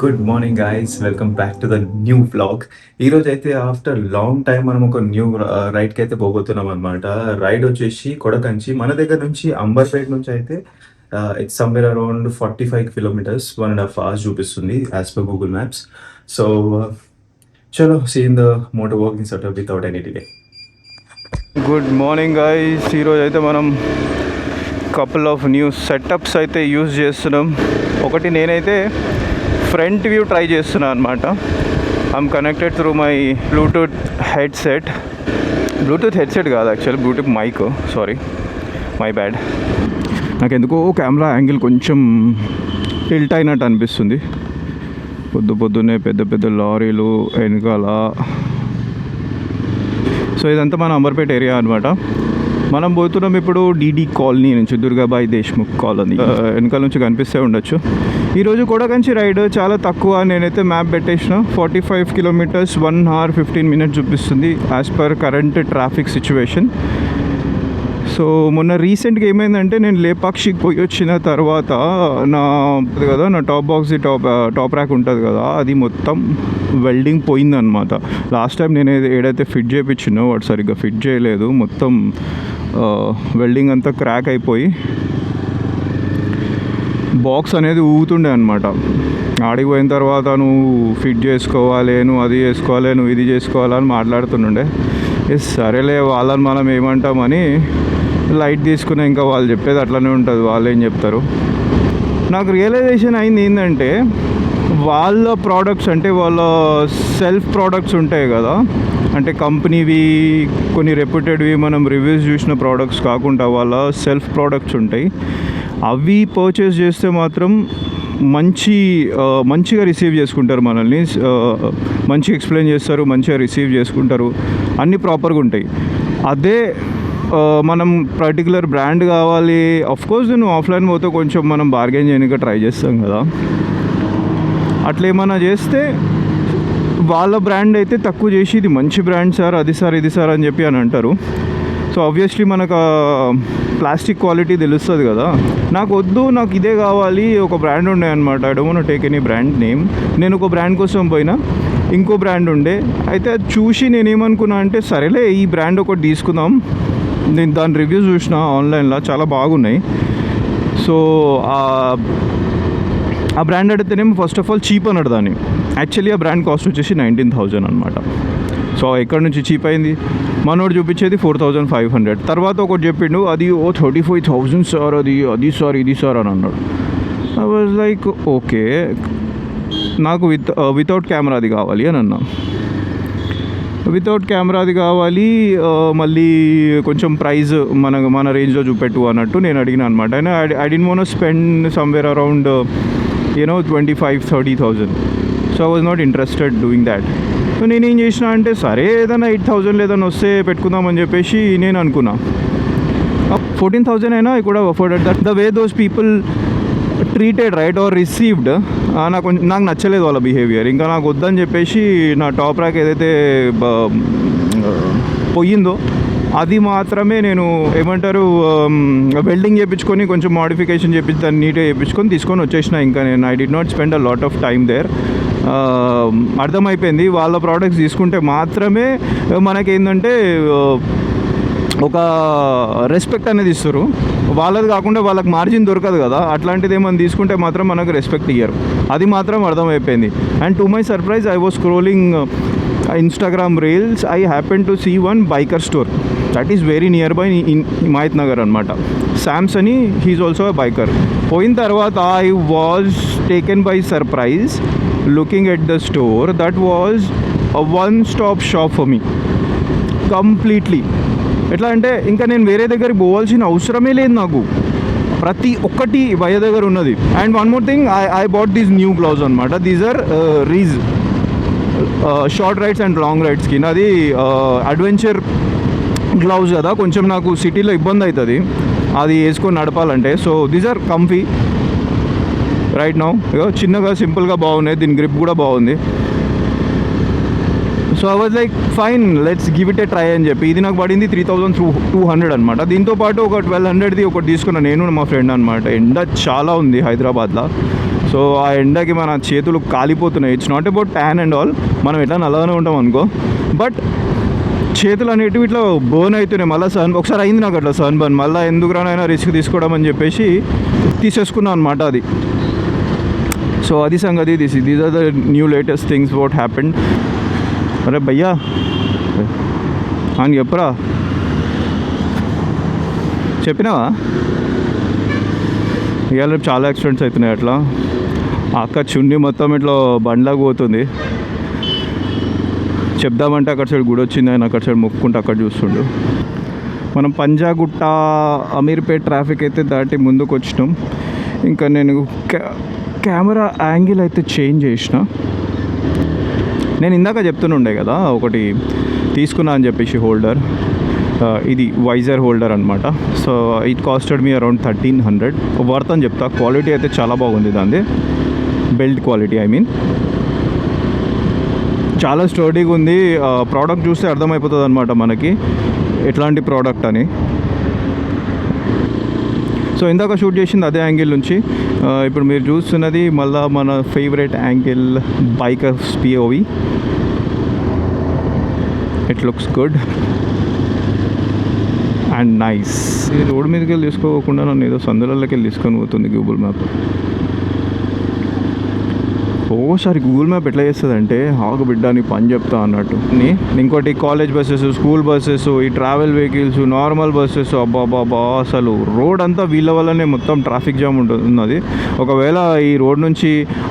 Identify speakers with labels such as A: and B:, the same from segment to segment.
A: Good morning guys, welcome back to the new vlog. ఈరోజు అయితే after long time మనం ఒక న్యూ రైడ్కి అయితే పోబోతున్నాం అనమాట. రైడ్ వచ్చేసి కొడకంచి మన దగ్గర నుంచి అంబర్పేట్ నుంచి అయితే it's somewhere around 45 kilometers, 1.5 hours చూపిస్తుంది as per Google maps. So చలో see in the motor walking setup without any delay.
B: Good morning guys, ఈరోజు అయితే మనం కపుల్ ఆఫ్ న్యూ సెటప్స్ అయితే యూజ్ చేస్తున్నాం. ఒకటి నేనైతే ఫ్రంట్ వ్యూ ట్రై చేస్తున్నాను అనమాట. I'm connected through my Bluetooth headset కాదు actually, Bluetooth mic, sorry my bad. నాకు ఎందుకో కెమెరా యాంగిల్ కొంచెం టిల్ట్ అయినట్టు అనిపిస్తుంది. పొద్దున్నే పెద్ద పెద్ద లారీలు వెనకాల. సో ఇదంతా మన అంబర్పేట ఏరియా అనమాట. మనం పోతున్నాం ఇప్పుడు డీడీ కాలనీ నుంచి, దుర్గాబాయి దేశ్ముఖ్ కాలనీ. వెనకాల నుంచి కనిపిస్తే ఉండొచ్చు. ఈరోజు కొడకంచి రైడ్ చాలా తక్కువ. నేనైతే మ్యాప్ పెట్టేసిన 45 కిలోమీటర్స్ 1 hour 15 minutes చూపిస్తుంది as per current traffic situation. So మొన్న రీసెంట్గా ఏమైందంటే, నేను లేపాక్షికి పోయి వచ్చిన తర్వాత నా టాప్ బాక్స్ టాప్ ర్యాక్ ఉంటుంది కదా, అది మొత్తం వెల్డింగ్ పోయిందనమాట. లాస్ట్ టైం నేను ఏదైతే ఫిట్ చేయించినో వాడు సరిగ్గా ఫిట్ చేయలేదు. మొత్తం వెల్డింగ్ అంతా క్రాక్ అయిపోయి బాక్స్ అనేది ఊగుతుండే అనమాట. ఆడికి పోయిన తర్వాత నువ్వు ఫిట్ చేసుకోవాలి, నువ్వు అది చేసుకోవాలి, నువ్వు ఇది చేసుకోవాలని మాట్లాడుతుండే. సరేలే వాళ్ళని మనం ఏమంటామని లైట్ తీసుకునే, ఇంకా వాళ్ళు చెప్పేది అట్లనే ఉంటుంది, వాళ్ళు ఏం చెప్తారు. నాకు రియలైజేషన్ అయింది ఏంటంటే, వాళ్ళ ప్రోడక్ట్స్ అంటే వాళ్ళ సెల్ఫ్ ప్రోడక్ట్స్ ఉంటాయి కదా, అంటే కంపెనీవి కొన్ని రెప్యూటెడ్వి మనం రివ్యూస్ చూసిన ప్రోడక్ట్స్ కాకుండా వాళ్ళ సెల్ఫ్ ప్రోడక్ట్స్ ఉంటాయి. అవి పర్చేస్ చేస్తే మాత్రం మంచిగా రిసీవ్ చేసుకుంటారు మనల్ని, మంచిగా ఎక్స్ప్లెయిన్ చేస్తారు, మంచిగా రిసీవ్ చేసుకుంటారు, అన్నీ ప్రాపర్గా ఉంటాయి. అదే మనం పర్టికులర్ బ్రాండ్ కావాలి, అఫ్కోర్స్ నేను ఆఫ్లైన్ పోతే కొంచెం మనం బార్గెన్ చేయడానికి ట్రై చేస్తాం కదా, అట్లా ఏమన్నా చేస్తే వాళ్ళ బ్రాండ్ అయితే తక్కువ చేసి ఇది మంచి బ్రాండ్ సార్, అది సార్, ఇది సార్ అని చెప్పి అని అంటారు. సో ఆబ్వియస్లీ మనకు ప్లాస్టిక్ క్వాలిటీ తెలుస్తుంది కదా. నాకు వద్దు, నాకు ఇదే కావాలి. ఒక బ్రాండ్ ఉండే అనమాట, I don't want take any brand name. నేను ఒక బ్రాండ్ కోసం పోయినా, ఇంకో బ్రాండ్ ఉండే. అయితే అది చూసి నేనేమనుకున్నా అంటే, సరేలే ఈ బ్రాండ్ ఒకటి తీసుకుందాం. నేను దాని రివ్యూస్ చూసిన ఆన్లైన్లో, చాలా బాగున్నాయి. సో ఆ బ్రాండ్ అడిగితేనేమో ఫస్ట్ ఆఫ్ ఆల్ చీప్ అన్నాడు దాన్ని. యాక్చువల్లీ ఆ బ్రాండ్ కాస్ట్ వచ్చేసి 19,000 అనమాట. సో ఎక్కడి నుంచి చీప్ అయింది, మనోడు చూపించేది 4,500. తర్వాత ఒకటి చెప్పిండు, అది 35,000 సార్, అది సార్, ఇది సార్ అని అన్నాడు. ఐ వాజ్ లైక్ ఓకే, నాకు వితౌట్ కెమెరాది కావాలి అని అన్నా. వితౌట్ కెమెరాది కావాలి, మళ్ళీ కొంచెం ప్రైజ్ మన రేంజ్లో చూపెట్టు అన్నట్టు నేను అడిగిన అనమాట. And I didn't want to spend somewhere around 25,000-30,000. So I was not interested doing that. So నేనేం చేసిన అంటే, సరే ఏదైనా 8,000 ఏదైనా వస్తే పెట్టుకుందామని చెప్పేసి నేను అనుకున్నా. 14,000 అయినా I could have afforded that. The way those people treated right or received, నాకు నచ్చలేదు వాళ్ళ బిహేవియర్. ఇంకా నాకు వద్దని చెప్పేసి నా టాప్ ర్యాక్ ఏదైతే పోయిందో అది మాత్రమే నేను ఏమంటారు వెల్డింగ్ చేయించుకొని, కొంచెం మోడిఫికేషన్ చేయించి దాన్ని నీట్గా చేయించుకొని తీసుకొని వచ్చేసిన. ఇంకా నేను I did not spend a lot of time there. అర్థమైపోయింది, వాళ్ళ ప్రోడక్ట్స్ తీసుకుంటే మాత్రమే మనకేంటంటే ఒక రెస్పెక్ట్ అనేది ఇస్తారు. వాళ్ళది కాకుండా వాళ్ళకి మార్జిన్ దొరకదు కదా, అట్లాంటిది ఏమైనా తీసుకుంటే మాత్రం మనకు రెస్పెక్ట్ ఇయ్యరు. అది మాత్రం అర్థమైపోయింది. And to my surprise, I was scrolling Instagram reels. I happened to see one biker store that is very nearby in Himayat Nagar అనమాట. Sams అని, he's also a biker. పోయిన తర్వాత I was taken by surprise looking at the store. That was a one-stop shop for me completely. ఎట్లా అంటే ఇంకా నేను వేరే దగ్గరికి పోవాల్సిన అవసరమే లేదు, నాకు ప్రతి ఒక్కటి భయ దగ్గర ఉన్నది. And one more thing, I bought these new gloves అనమాట. దీస్ ఆర్ రీజ్ షార్ట్ రైడ్స్ అండ్ లాంగ్ రైడ్స్కి. అది అడ్వెంచర్ గ్లౌజ్ కదా, కొంచెం నాకు సిటీలో ఇబ్బంది అవుతుంది అది వేసుకొని నడపాలంటే. So these are comfy right now. చిన్నగా సింపుల్గా బాగున్నాయి, దీని గ్రిప్ కూడా బాగుంది. So I was like fine, let's give it a try అని చెప్పి ఇది నాకు పడింది 3,200 అనమాట. దీంతోపాటు ఒక 1,200ది ఒకటి తీసుకున్నాను నేను మా ఫ్రెండ్ అనమాట. ఎండ చాలా ఉంది హైదరాబాద్లో. సో ఆ ఎండకి మన చేతులు కాలిపోతున్నాయి. It's not about tan and all, మనం ఎట్లా నల్లగానే ఉంటాం అనుకో, బట్ చేతులు అనేటివి ఇట్లా బర్న్ అవుతున్నాయి. మళ్ళీ ఒకసారి అయింది నాకు అట్లా సన్ బర్న్. మళ్ళీ ఎందుకు రానైనా రిస్క్ తీసుకోవడం అని చెప్పేసి తీసేసుకున్నాను అనమాట అది. సో అది సంగతి. These are the new latest things what happened. అరే భయ్యా అని చెప్పరా, చెప్పినావా? ఇవాళ రేపు చాలా యాక్సిడెంట్స్ అవుతున్నాయి అట్లా. అక్క చున్ని మొత్తం ఇట్లా బండ్లాగా పోతుంది. చెప్దామంటే అక్కడ సైడ్ గుడి వచ్చింది, ఆయన అక్కడ సైడ్ మొక్కుంటే అక్కడ చూస్తుండు. మనం పంజాగుట్ట అమీర్పేట్ ట్రాఫిక్ అయితే దాటి ముందుకు వచ్చినాం. ఇంకా నేను కెమెరా యాంగిల్ అయితే చేంజ్ చేసిన. నేను ఇందాక చెప్తుండే కదా ఒకటి తీసుకున్నా అని చెప్పేసి హోల్డర్, ఇది వైజర్ హోల్డర్ అనమాట. So it costed me around 1300. Worth అని చెప్తా. క్వాలిటీ అయితే చాలా బాగుంది దాన్ని, బిల్డ్ క్వాలిటీ ఐ మీన్ చాలా స్టర్డీగా ఉంది. ప్రోడక్ట్ చూస్తే అర్థమైపోతుంది అనమాట మనకి ఎట్లాంటి ప్రోడక్ట్ అని. సో ఇందాక షూట్ చేసింది అదే యాంగిల్ నుంచి. ఇప్పుడు మీరు చూస్తున్నది మళ్ళీ మన favourite angle, bikers POV. It looks good and nice. ఈ రోడ్ మీదకి వెళ్ళి తీసుకోకుండా నన్ను ఏదో సందులలోకి వెళ్ళి తీసుకొని పోతుంది గూగుల్ మ్యాప్. ఓసారి గూగుల్ మ్యాప్ ఎట్లా చేస్తుందంటే ఆగు బిడ్డ నీ పని చెప్తా అన్నట్టు. ఇంకోటి కాలేజ్ బస్సెస్, స్కూల్ బస్సెస్, ఈ ట్రావెల్ వెహికల్స్, నార్మల్ బస్సెస్, అబ్బాబాబా అసలు రోడ్ అంతా వీళ్ళ వల్లనే మొత్తం ట్రాఫిక్ జామ్ ఉంటుంది. ఒకవేళ ఈ రోడ్ నుంచి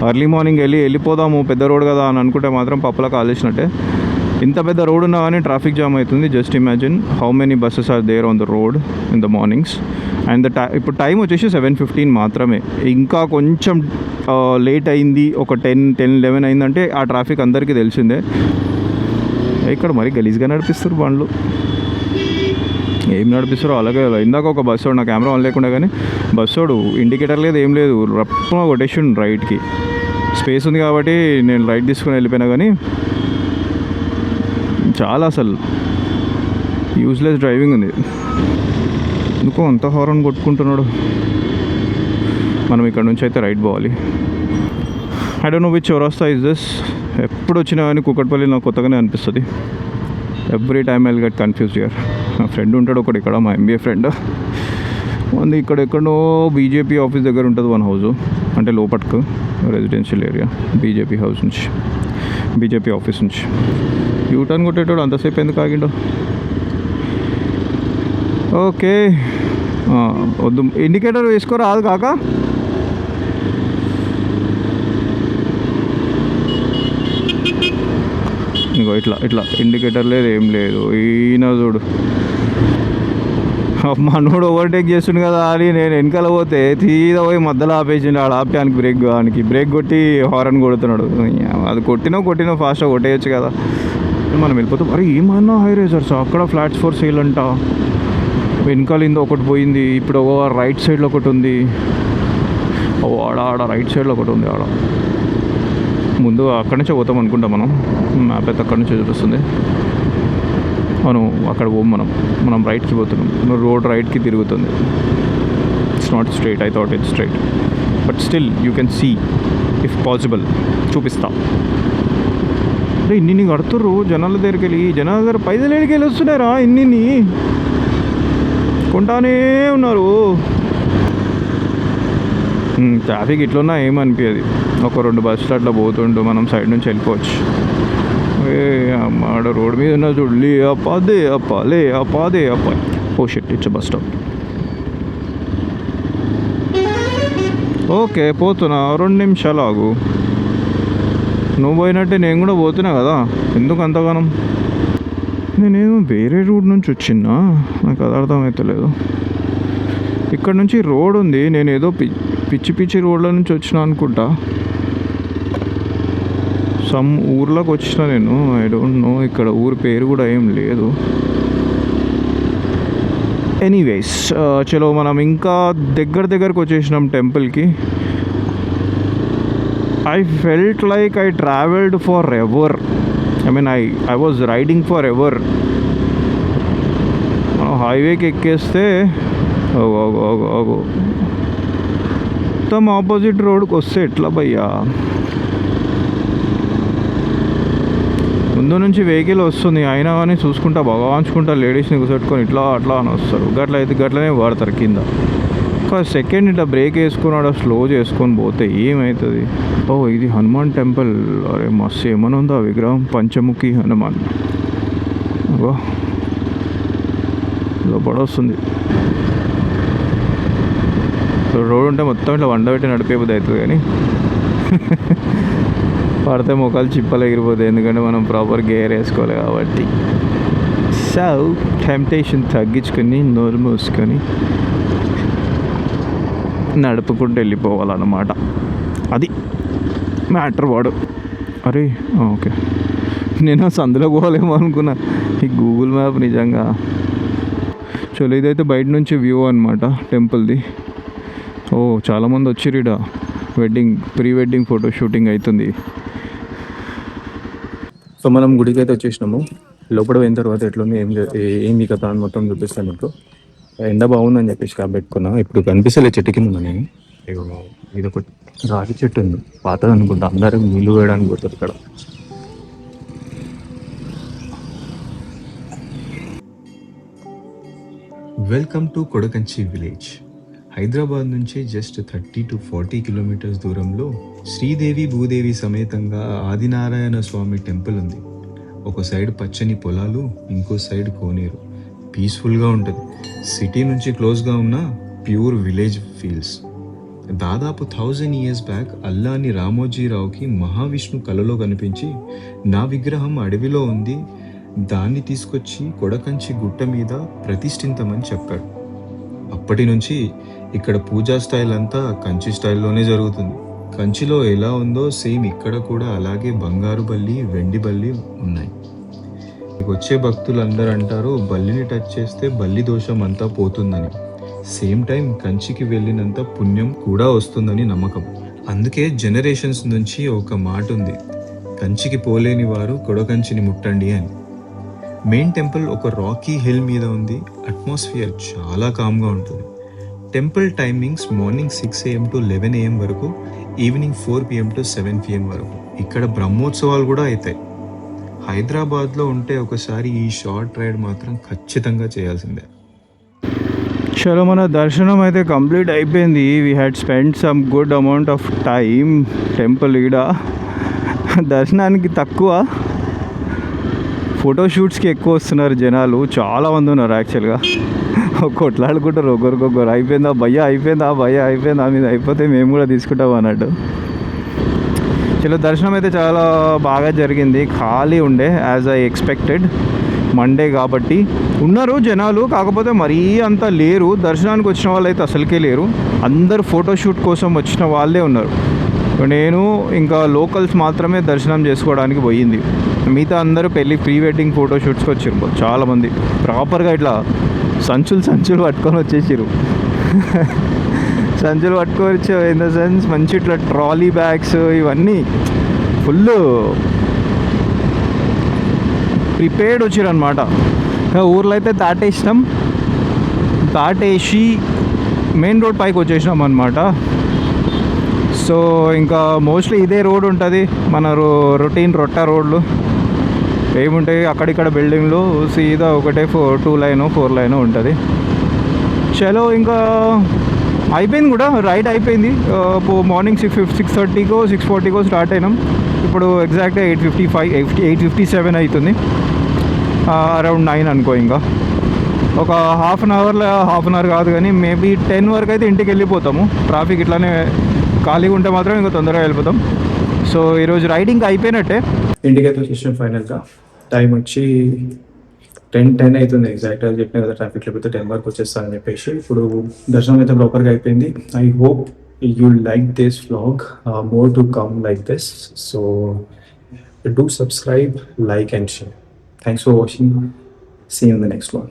B: ఎర్లీ మార్నింగ్ వెళ్ళిపోదాము పెద్ద రోడ్ కదా అని అనుకుంటే మాత్రం పప్పులా కాలేసినట్టే. ఇంత పెద్ద రోడ్ ఉన్నా కానీ ట్రాఫిక్ జామ్ అవుతుంది. Just imagine how many buses are there on the road in the mornings. And ఇప్పుడు టైం వచ్చేసి 7:15 మాత్రమే. ఇంకా కొంచెం లేట్ అయింది, ఒక 10-11 అయిందంటే ఆ ట్రాఫిక్ అందరికీ తెలిసిందే. ఇక్కడ మరి గలీజ్గా నడిపిస్తారు బండ్లు. ఏం నడిపిస్తారో అలాగే. ఇందాక ఒక బస్సోడు, నా కెమెరా ఆన్ లేకుండా కానీ బస్సోడు ఇండికేటర్ లేదు ఏం లేదు, రప్ప కొట్టేసిండు రైట్కి. స్పేస్ ఉంది కాబట్టి నేను రైట్ తీసుకుని వెళ్ళిపోయినా, కానీ చాలా అసలు యూజ్లెస్ డ్రైవింగ్ ఉంది. ఎందుకో అంత హారన్ కొట్టుకుంటున్నాడు. మనం ఇక్కడ నుంచి అయితే రైట్ పోవాలి. ఐ డోంట్ నో విచ్ చౌరస్తా ఇస్ దిస్. ఎప్పుడు వచ్చినా కానీ కూకట్పల్లి నాకు కొత్తగానే అనిపిస్తుంది. Every time I will get confused here. నా ఫ్రెండ్ ఉంటాడు ఒకటి ఇక్కడ, మా ఎంబీఏ ఫ్రెండ్. ఉంది ఇక్కడ ఎక్కడో బీజేపీ ఆఫీస్ దగ్గర ఉంటుంది వన్ హౌస్, అంటే లోపట్కు రెసిడెన్షియల్ ఏరియా. బీజేపీ హౌస్ నుంచి, బీజేపీ ఆఫీస్ నుంచి యూటర్న్ కొట్టేటోడు అంతసేపు ఎందుకు ఆగిండో. ఓకే వద్దు, ఇండికేటర్ వేసుకోరా అది కాక. ఇంకో ఇట్లా ఇండికేటర్ లేదు ఏం లేదు. ఈయన చూడు మనోడు ఓవర్టేక్ చేస్తుండు కదా అని నేను వెనకాల పోతే తీదా పోయి మధ్యలో ఆపేసిండు. ఆడ ఆపడానికి బ్రేక్ కొట్టి హారన్ కొడుతున్నాడు. అది కొట్టినా ఫాస్ట్గా కొట్టేయచ్చు కదా. మనం వెళ్ళిపోతాం. అరే ఏమన్నా హై రేజర్స్ అక్కడ ఫ్లాట్స్ ఫర్ సేల్ అంట. వెనకాలిందో ఒకటి పోయింది. ఇప్పుడు రైట్ సైడ్లో ఒకటి ఉంది. ఆడ రైట్ సైడ్లో ఒకటి ఉంది. ఆడ ముందు అక్కడి నుంచే పోతాం అనుకుంటాం మనం. మ్యాప్ అయితే అక్కడి నుంచే చూపిస్తుంది. మనం అక్కడ పోం, మనం రైట్కి పోతున్నాం. రోడ్ రైట్కి తిరుగుతుంది. It's not straight. I thought it's straight, but still you can see if possible. చూపిస్తా. అంటే ఇన్ని కడుతుర్రు జనాల దగ్గరికి వెళ్ళి. జనాల దగ్గర పైసలు ఏడికి వెళ్ళి వస్తున్నారా? ఇన్ని కొంటానే ఉన్నారు. ట్రాఫిక్ ఇట్లున్నా ఏమనిపించదు. ఒక 2 బస్సులు అట్లా పోతుండు, మనం సైడ్ నుంచి వెళ్ళిపోవచ్చు. ఆడ రోడ్ మీద ఉన్న చూడు, లే అప్ప. Oh shit, it's bus stop. Okay పోతున్నా, 2 నిమిషాలు ఆగు. నువ్వు పోయినట్టే నేను కూడా పోతున్నా కదా, ఎందుకు అంతగానం? నేనేమో వేరే రూట్ నుంచి వచ్చినా, నాకు అది అర్థమవుతలేదు. ఇక్కడ నుంచి రోడ్ ఉంది, నేను ఏదో పిచ్చి రోడ్ల నుంచి వచ్చినా అనుకుంటా. సమ్ ఊర్లోకి వచ్చిన నేను, ఐ డోంట్ నో. ఇక్కడ ఊరి పేరు కూడా ఏం లేదు. ఎనీవేస్ చలో, మనం ఇంకా దగ్గరకు వచ్చేసినాం టెంపుల్కి. I felt like I traveled forever. I mean, I was riding forever. మనం హైవేకి ఎక్కేస్తే మొత్తం ఆపోజిట్ రోడ్కి వస్తే ఎట్లా భయ్యా? ముందు నుంచి వెహికల్ వస్తుంది అయినా కానీ చూసుకుంటా భగవాన్చుకుంటా లేడీస్ని కూర్చోట్టుకొని ఇట్లా అట్లా అని వస్తారు. గట్లనే వాడతారు కింద. ఒక సెకండ్ ఇట్లా బ్రేక్ వేసుకుని స్లో చేసుకొని పోతే ఏమవుతుంది? ఓ ఇది హనుమాన్ టెంపుల్. అరే మస్తు ఏమైనా ఉందా విగ్రహం? పంచముఖి హనుమాన్. అగో లోపడొస్తుంది. రోడ్ ఉంటే మొత్తం ఇట్లా వండ పెట్టి నడిపేబుద్ది అవుతుంది కానీ పడితే మొక్కలు చిప్పలు ఎగిరిపోతాయి, ఎందుకంటే మనం ప్రాపర్ గేర్ వేసుకోవాలి కాబట్టి. సో టెంప్టేషన్ తగ్గించుకొని నోరు మూసుకొని నడుపుకుంటూ వెళ్ళిపోవాలన్నమాట. అది మ్యాటర్ వాడు. అరే ఓకే, నేను సందులో పోవాలేమో అనుకున్నా. ఈ గూగుల్ మ్యాప్ నిజంగా. చలో ఇదైతే బయట నుంచి వ్యూ అనమాట టెంపుల్ది. ఓ చాలామంది వచ్చిర్రు ఈడ. ప్రీ వెడ్డింగ్ ఫోటో షూటింగ్ అవుతుంది. సో మనం గుడికి అయితే వచ్చేసినాము. లోపల పోయిన తర్వాత ఎట్లుంది ఏంది కదా అని మొత్తం చూపిస్తాను మీకు. ఎండ బాగుందని చెప్పేసి క్యాబ్ పెట్టుకున్నా. ఇప్పుడు కనిపిస్తలే చెట్టు కింద ఉన్నా నేను. ఇది ఒక రాగి చెట్టు ఉంది, పాతది అనుకుంటా. అందరూ నీళ్ళు వేయడానికి పోతారు ఇక్కడ. Welcome to Kodakanchi village. Hyderabad నుంచి జస్ట్ 30 to 40 కిలోమీటర్స్ దూరంలో శ్రీదేవి భూదేవి సమేతంగా ఆదినారాయణ స్వామి టెంపుల్ ఉంది. ఒక సైడ్ పచ్చని పొలాలు, ఇంకో సైడ్ కోనేరు. పీస్ఫుల్గా ఉంటుంది. సిటీ నుంచి క్లోజ్గా ఉన్న ప్యూర్ విలేజ్ ఫీల్స్. దాదాపు 1000 years బ్యాక్ అల్లాని రామోజీరావుకి మహావిష్ణు కలలో కనిపించి, నా విగ్రహం అడవిలో ఉంది, దాన్ని తీసుకొచ్చి కొడకంచి గుట్ట మీద ప్రతిష్ఠించమని చెప్పాడు. అప్పటి నుంచి ఇక్కడ పూజా స్టైల్ అంతా కంచి స్టైల్లోనే జరుగుతుంది. కంచిలో ఎలా ఉందో సేమ్ ఇక్కడ కూడా అలాగే బంగారు బల్లి, వెండి బల్లి ఉన్నాయి. వచ్చే భక్తులు అందరూ అంటారు బల్లిని టచ్ చేస్తే బల్లి దోషం అంతా పోతుందని. సేమ్ టైం కంచికి వెళ్ళినంత పుణ్యం కూడా వస్తుందని నమ్మకం. అందుకే జనరేషన్స్ నుంచి ఒక మాట ఉంది, కంచికి పోలేని వారు కొడకంచిని ముట్టండి అని. మెయిన్ టెంపుల్ ఒక రాకీ హిల్ మీద ఉంది. అట్మాస్ఫియర్ చాలా కామ్గా ఉంటుంది. Temple timings morning 6 AM to 11 AM వరకు, ఈవినింగ్ 4 PM to 7 PM వరకు. ఇక్కడ బ్రహ్మోత్సవాలు కూడా అవుతాయి. హైదరాబాద్లో ఉంటే ఒకసారి ఈ షార్ట్ రైడ్ మాత్రం ఖచ్చితంగా చేయాల్సిందే. చలో మన దర్శనం అయితే కంప్లీట్ అయిపోయింది. We had spend some good amount of time temple. ఈడ దర్శనానికి తక్కువ, ఫోటోషూట్స్కి ఎక్కువ వస్తున్నారు జనాలు. చాలామంది ఉన్నారు యాక్చువల్గా. కొట్లాడుకుంటారు ఒకరికొకరు. అయిపోయిందా భయ్యా, అయిపోయిందా మీద అయిపోతే మేము కూడా తీసుకుంటాం అన్నట్టు. చలో దర్శనం అయితే చాలా బాగా జరిగింది. ఖాళీ ఉండే యాజ్ ఐ ఎక్స్పెక్టెడ్. మండే కాబట్టి ఉన్నారు జనాలు, కాకపోతే మరీ అంత లేరు. దర్శనానికి వచ్చిన వాళ్ళు అయితే అసలుకే లేరు. అందరు ఫోటోషూట్ కోసం వచ్చిన వాళ్ళే ఉన్నారు. నేను ఇంకా లోకల్స్ మాత్రమే దర్శనం చేసుకోవడానికి పోయింది. మిగతా అందరూ ప్రీ వెడ్డింగ్ ఫోటోషూట్స్కి వచ్చారు చాలామంది. ప్రాపర్గా ఇట్లా సంచులు పట్టుకొని వచ్చేసారు. సంచులు పట్టుకొని వచ్చే ఇన్ ద సెన్స్ మంచి ఇట్లా ట్రాలీ బ్యాగ్స్ ఇవన్నీ ఫుల్ ప్రిపేర్డ్ వచ్చారు అనమాట. ఊర్లో అయితే దాటేసి మెయిన్ రోడ్ పైకి వచ్చేసినాం అనమాట. సో ఇంకా మోస్ట్లీ ఇదే రోడ్ ఉంటుంది, మన రొటీన్ రోడ్లు ఏముంటాయి అక్కడిక్కడ బిల్డింగ్లు. సీదా ఒకటే 2 లైన్ 4 లైన్ ఉంటుంది. చలో ఇంకా అయిపోయింది కూడా, రైడ్ అయిపోయింది. మార్నింగ్ 6:30కో 6:40కో స్టార్ట్ అయినాం. ఇప్పుడు ఎగ్జాక్ట్గా 8:57 అవుతుంది. అరౌండ్ 9 అనుకో. ఇంకా ఒక హాఫ్ అన్ అవర్ కాదు కానీ మేబీ 10 వరకు అయితే ఇంటికి వెళ్ళిపోతాము. ట్రాఫిక్ ఇట్లానే ఖాళీగా ఉంటే మాత్రం ఇంకా తొందరగా వెళ్ళిపోతాం. సో ఈరోజు రైడింగ్ అయిపోయినట్టే. ఇంటికైతే వచ్చేసాం ఫైనల్గా. టైం వచ్చి 10 అవుతుంది ఎగ్జాక్ట్గా. చెప్పిన కదా ట్రాఫిక్ లేకపోతే 10 వరకు వచ్చేస్తానని చెప్పేసి. ఇప్పుడు దర్శనం అయితే ప్రాపర్గా అయిపోయింది. I hope you like this vlog. More to come like this. So do subscribe, like and share. Thanks for watching. See you in the next one.